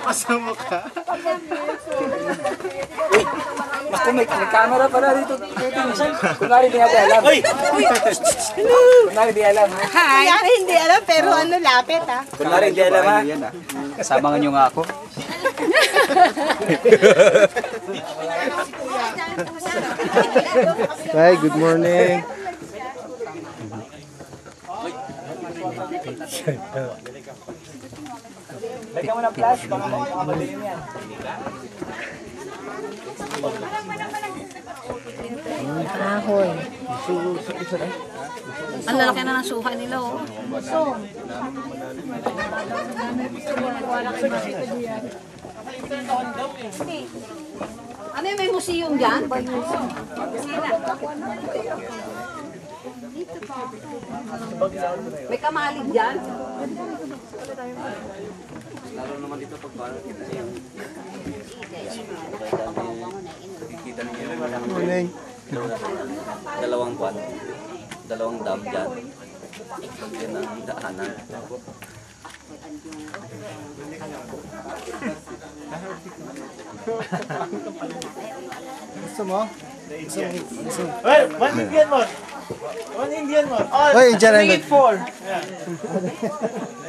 Pasama ka. Basta may camera pala dito. Kunwari di natin alam. Kunwari di alam. Hi! Kunwari hindi alam pero ano lapit ha. Kunwari di alam ha. Kasama nyo nga ako. Hi, good morning. Lagyan mo ng flash, baka makapagaling yan. Kahoy. Ang lalaki na ng suha nila, oh. Ano yung may museum dyan? May kamalig dyan? Lalo naman dito pag parang kita yung kita niyo. Morning. Dalawang buwan. Dalawang dam dyan. Yan ang daanan. Gusto mo? Well, one Indian one. One Indian one. Oh, Oy, Indian bring one. it four. Yeah.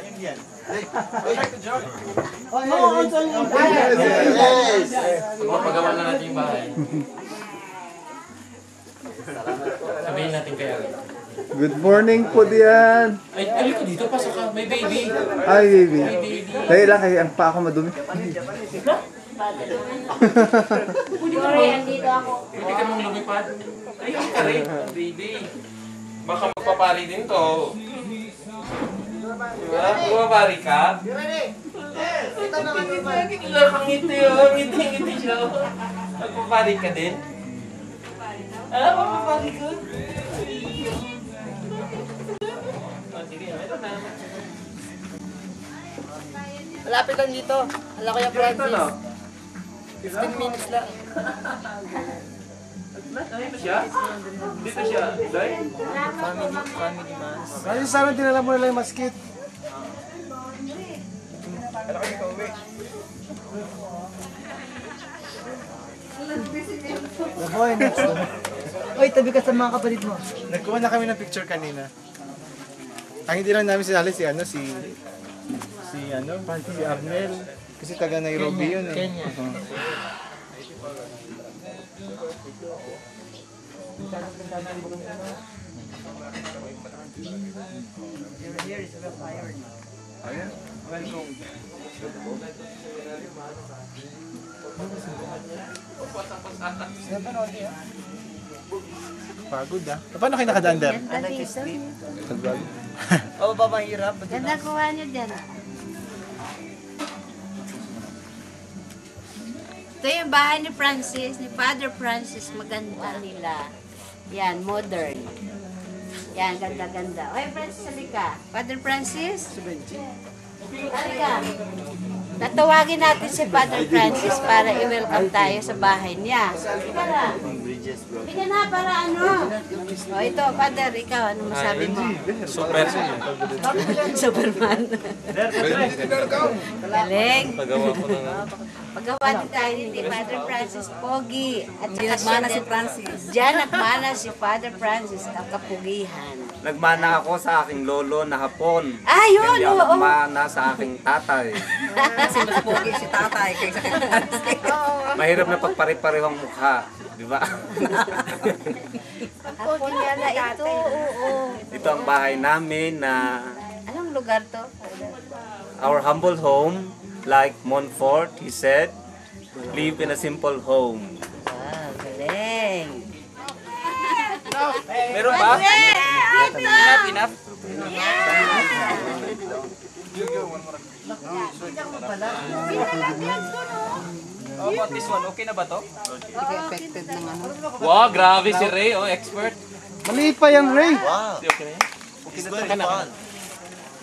Indian. Mapagawa na natin yung bahay. Sabihin natin kaya. Good morning po diyan. Ay, ko dito, pasok ka. May baby. Hi, baby. Dahil lang kayo, ang pa ako madumi. Sorry, andito ako. Hindi ka nung lumipad. Ay, ka rin. Baby. Baka magpapari din to. Diba? Bumapari ka? Ngiti, oh. Ngiti siya. Magpapari ka din? Ah, magpapari ka? Malapit lang dito. Hala Kuya Francis. 15 minutes lang. Dito siya? Dito siya? Day? Family mass. Kasi sana dinala mo nila yung maskit. Boy, next. Uy, tabi ka sa mga kapatid mo. Nagkuha na kami ng picture kanina. Ang hindi lang namin sinali si Arnel. Kasi taga Nairobi yun eh. Kenya. Pagod ah. Paano kayo nakadaan der? Oo ba mahirap? Ganda kuha niyo dyan. Ito yung bahay ni Francis, ni Father Francis. Maganda nila. Yan, modern. Yan, ganda-ganda. Oy, Francis, sabi ka. Father Francis? Halika. Tatawagin natin si Father Francis para i-welcome tayo sa bahay niya. Halika na. Halika na para ano. O ito, Father, ikaw, ano masabi mo? Superman. Galing. Pagawa ko na nga. Paggawa din tayo ni Father Francis Pogi. At saka Nagmana si Francis. Diyan nagmana si Father Francis ang kapugihan. Nagmana ako sa aking lolo na hapon. Ah, yun! Hindi ako Oo. nagmana sa aking tatay. Kasi mas pogi si tatay kaysa kay Francis. Mahirap na pagpare-parehong mukha. Di ba? Ako niya na ito. Oo. Ito ang bahay namin na Anong lugar to? our humble home, like Montfort, he said, live in a simple home. Ah, galing. Meron ba? Enough? Oh, what this one? Okay na ba to? Affected ng ano. Wow, grabe si Ray, oh, expert. Mali pa yan, Ray. Okay na yan? Okay na to.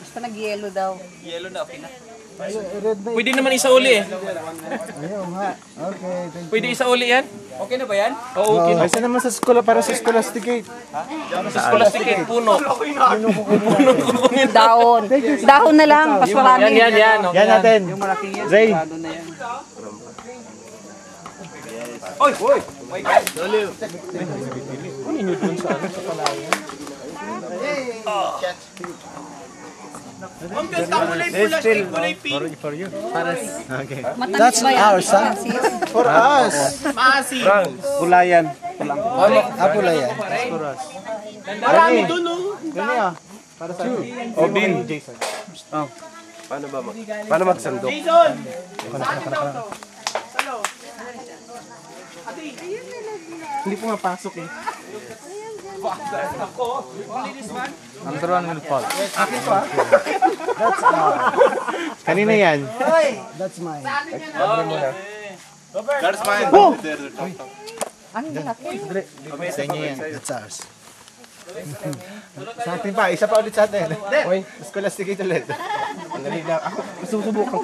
Basta nag-yellow daw. Yellow na, okay na. Pwede naman isauli eh. Ayaw nga. Okay, thank you. Pwede isauli yan? Okay na ba yan? Oo, okay. Ay, saan naman sa school para sa scholasticate? Sa scholastic puno. Dahon. Dahon na lang, pas marami. Yan. Okay. Yan natin. Yung malaking yan, Zay. sigurado na yan. Oy! Oy! My God! For you. Okay. That's ours, huh? For us. Kulayan. Apula yan. For us. Marami dun, no? Gani ah. Para sa Obin. Jason. Paano magsandok? Hindi po mapasok eh. Number 1 will fall. Kanina yan. That's mine. Sa inyo yan. That's ours. Sa atin pa. Isa pa ulit sa atin. Uy. Scholasticate ulit. Susubukan ko.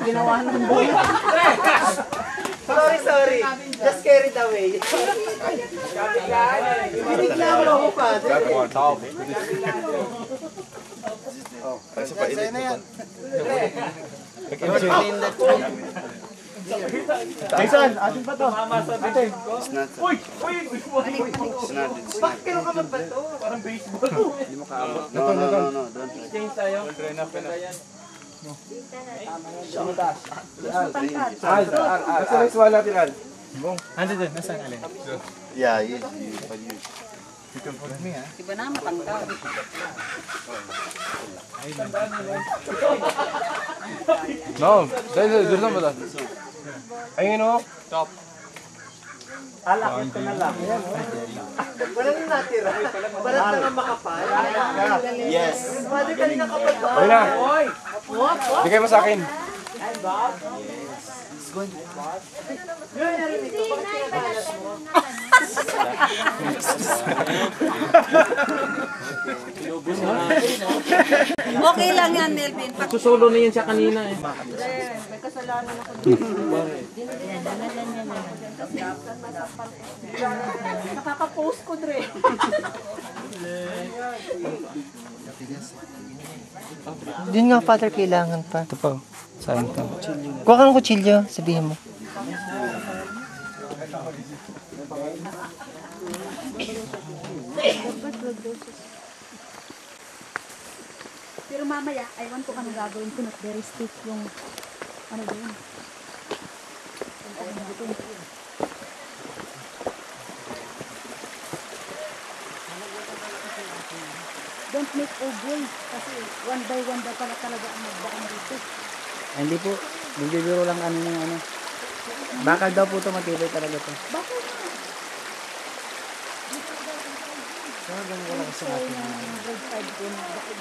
Sorry. Just carried away. Biniklaman ako pa. Sa'yo na yan. Jason, atin pa to. Atin. Bakit kailan ka magbato? Kasi wala natin al. Ando dun. Nasaan alin? Yeah, you You can put me ah. Iba na, matanggal. No, dahil naman ba? Ayun o. Top. Walang natira. Balat na nga makapal. Yes. Mother kanina kapag ba? Ayun na. Bigay mo sa akin. Yun, narinig ko. Bakit kinakalas mo? Okay lang yan, Melvin. Susolo na yan siya kanina eh. May kasalanan ako. Nakaka-post ko, Dre. Yun nga, Father, kailangan pa. Ito po. Sayang to. Kuha ka ng kutsilyo, sabihin mo. Pero mamaya, aywan ko kanong gagawin ko, not very stiff yung, ano ba yun? Don't make oboy, kasi one by one daw pala talaga ang magdaan rito. Hindi po. Nagbibiro lang ano ng ano. Bakal daw po ito, matibay talaga to. Bakit? Grade 5 din,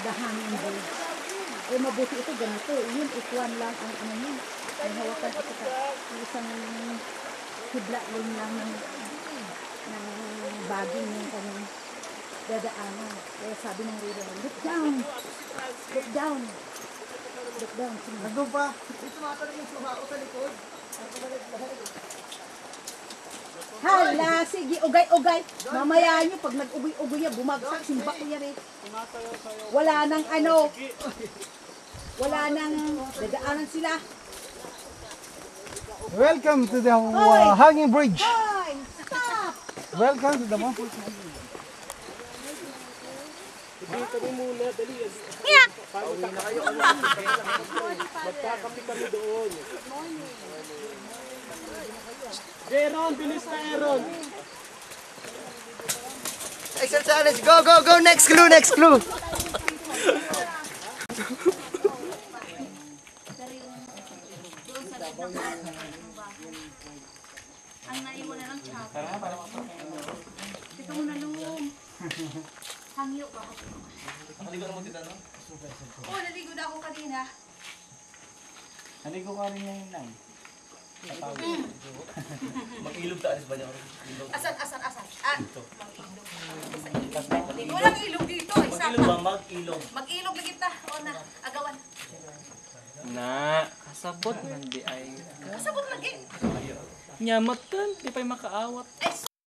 the hanging bridge. Eh, mabuti ito, ganito. Yun, ikuan lang ang ano yun. May hawakan ito ka. Isang hibla lang lang ng baging yung kanyang dadaanan. Kaya sabi ng river, look down! Look down! Look down. Nandun pa. Ito mga pa naman suha ko sa likod. Hala, sige, ugay-ugay. Mamaya nyo, pag nag-ugoy-ugoy yan, bumagsak, simba ko yan eh. Wala nang ano. Wala nang, dadaanan sila. Welcome to the hanging bridge. Hoy, stop! Welcome to the Mount. Excel challenge. Go. Next clue. Ang naiwan na lang chapa. Ito mo na lum. Hangyo ba? Naligo na mo dito, no? Oo, naligo na ako kanina. Naligo ka rin ngayon lang. Asan? Ah, walang ilog dito. Isa pa. Mag-ilog. Mag-ilog lagi ta. O na, agawan. Na, kasabot man di ay. Kasabot lagi. Nyamot kan, di pa'y makaawat.